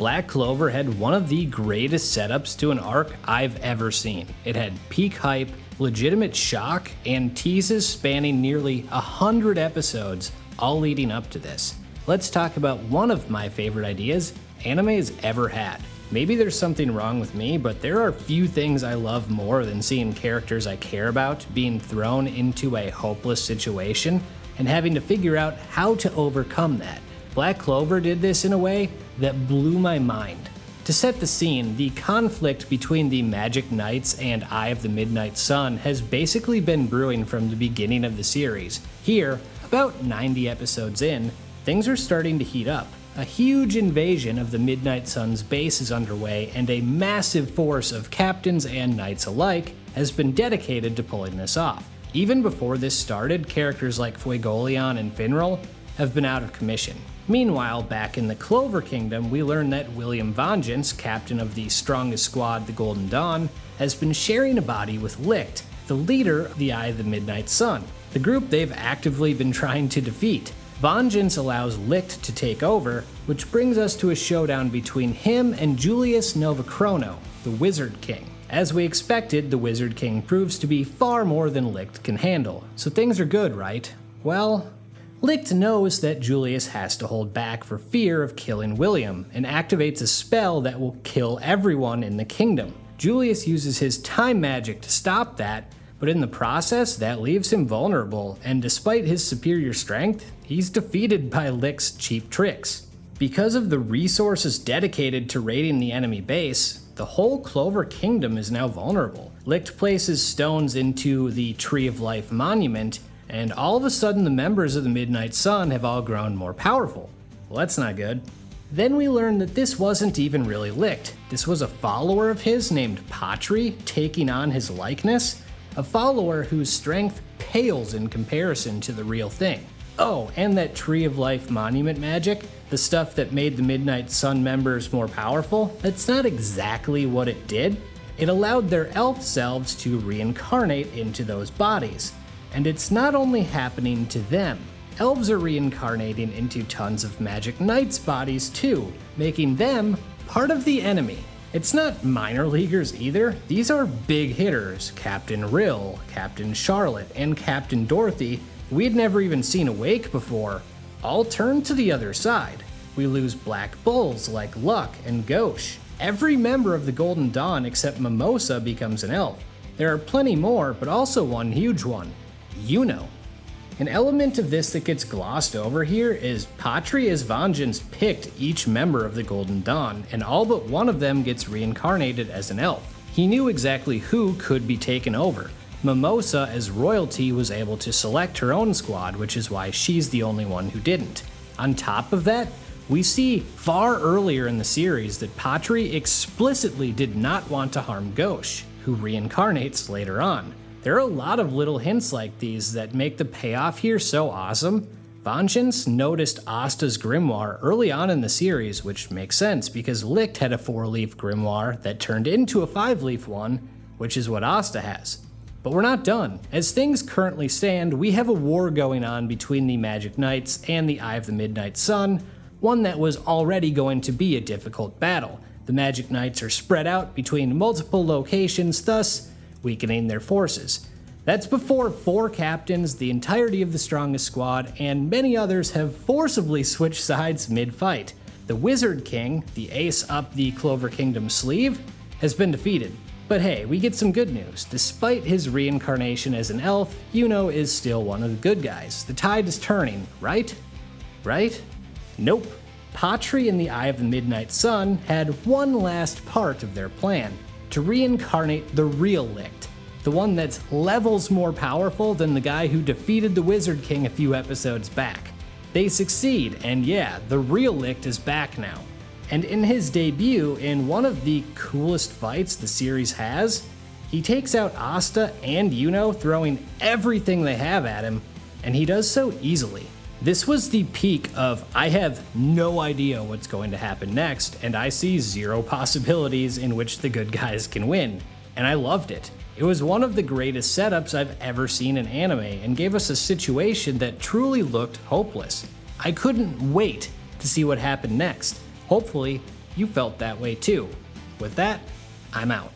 Black Clover had one of the greatest setups to an arc I've ever seen. It had peak hype, legitimate shock, and teases spanning nearly 100 episodes, all leading up to this. Let's talk about one of my favorite ideas anime has ever had. Maybe there's something wrong with me, but there are few things I love more than seeing characters I care about being thrown into a hopeless situation and having to figure out how to overcome that. Black Clover did this in a way that blew my mind. To set the scene, the conflict between the Magic Knights and Eye of the Midnight Sun has basically been brewing from the beginning of the series. Here, about 90 episodes in, things are starting to heat up. A huge invasion of the Midnight Sun's base is underway, and a massive force of captains and knights alike has been dedicated to pulling this off. Even before this started, characters like Fuegoleon and Finral have been out of commission. Meanwhile, back in the Clover Kingdom, we learn that William Vengeance, captain of the strongest squad, the Golden Dawn, has been sharing a body with Licht, the leader of the Eye of the Midnight Sun, the group they've actively been trying to defeat. Vengeance allows Licht to take over, which brings us to a showdown between him and Julius Novachrono, the Wizard King. As we expected, the Wizard King proves to be far more than Licht can handle, so things are good, right? Well, Licht knows that Julius has to hold back for fear of killing William, and activates a spell that will kill everyone in the kingdom. Julius uses his time magic to stop that, but in the process, that leaves him vulnerable, and despite his superior strength, he's defeated by Licht's cheap tricks. Because of the resources dedicated to raiding the enemy base, the whole Clover Kingdom is now vulnerable. Licht places stones into the Tree of Life monument, and all of a sudden the members of the Midnight Sun have all grown more powerful. Well, that's not good. Then we learn that this wasn't even really Licht. This was a follower of his named Patri taking on his likeness, a follower whose strength pales in comparison to the real thing. Oh, and that Tree of Life monument magic, the stuff that made the Midnight Sun members more powerful, that's not exactly what it did. It allowed their elf selves to reincarnate into those bodies. And it's not only happening to them. Elves are reincarnating into tons of Magic Knights' bodies too, making them part of the enemy. It's not minor leaguers either, these are big hitters. Captain Rill, Captain Charlotte, and Captain Dorothy, we'd never even seen awake before, all turn to the other side. We lose Black Bulls like Luck and Gauche. Every member of the Golden Dawn except Mimosa becomes an elf. There are plenty more, but also one huge one, Yuno. An element of this that gets glossed over here is Patri as Vengeance picked each member of the Golden Dawn, and all but one of them gets reincarnated as an elf. He knew exactly who could be taken over. Mimosa as royalty was able to select her own squad, which is why she's the only one who didn't. On top of that, we see far earlier in the series that Patri explicitly did not want to harm Gauche, who reincarnates later on. There are a lot of little hints like these that make the payoff here so awesome. Vengeance noticed Asta's grimoire early on in the series, which makes sense because Licht had a 4-leaf grimoire that turned into a 5-leaf one, which is what Asta has. But we're not done. As things currently stand, we have a war going on between the Magic Knights and the Eye of the Midnight Sun, one that was already going to be a difficult battle. The Magic Knights are spread out between multiple locations, thus weakening their forces. That's before 4 captains, the entirety of the strongest squad, and many others have forcibly switched sides mid-fight. The Wizard King, the ace up the Clover Kingdom sleeve, has been defeated. But hey, we get some good news. Despite his reincarnation as an elf, Yuno is still one of the good guys. The tide is turning, right? Right? Nope. Patri and the Eye of the Midnight Sun had one last part of their plan, to reincarnate the real Licht, the one that's levels more powerful than the guy who defeated the Wizard King a few episodes back. They succeed, and yeah, the real Licht is back now. And in his debut, in one of the coolest fights the series has, he takes out Asta and Yuno, throwing everything they have at him, and he does so easily. This was the peak of, I have no idea what's going to happen next, and I see 0 possibilities in which the good guys can win, and I loved it. It was one of the greatest setups I've ever seen in anime, and gave us a situation that truly looked hopeless. I couldn't wait to see what happened next. Hopefully, you felt that way too. With that, I'm out.